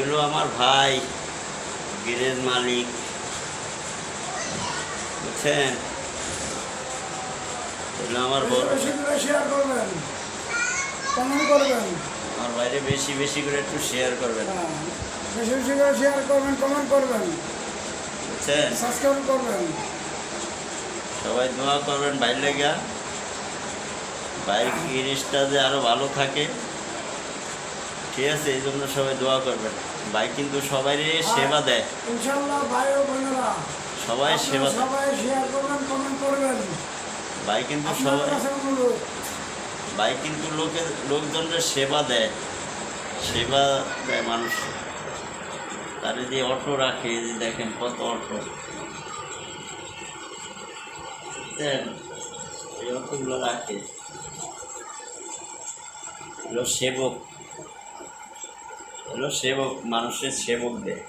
হলো আমার ভাই, গ্যারেজ মালিক, বুঝছেন? হলো আমার বড়, শেয়ার করবেন, কমেন্ট করবেন। আমার বাইরে বেশি বেশি করে একটু শেয়ার করবেন, বেশি বেশি করে শেয়ার করবেন, কমেন্ট করবেন, বুঝছেন? সাবস্ক্রাইব করবেন। সবাই দোয়া করবেন বাইর লেগা, বাইরের জিনিসটা যে আরো ভালো থাকে, ঠিক আছে? এই জন্য সবাই দোয়া করবেন। ভাই কিন্তু সবাই সেবা দেয়, ইনশাআল্লাহ ভাই ও বোনেরা সবাই সেবা দেয়। সবাই শেয়ার করবেন, কমেন্ট করবেন। ভাই কিন্তু আপনার সবাই, কাছে অনুরোধ। ভাই কিন্তু লোকজনের সেবা দেয়, সেবা দেয় মানুষ। তার যে অটো রাখে, যে দেখেন কত অটো, বুঝছেন? এই অটোগুলো রাখে, এগুলো সেবক, এগুলো সেবক, মানুষের সেবক দেয়।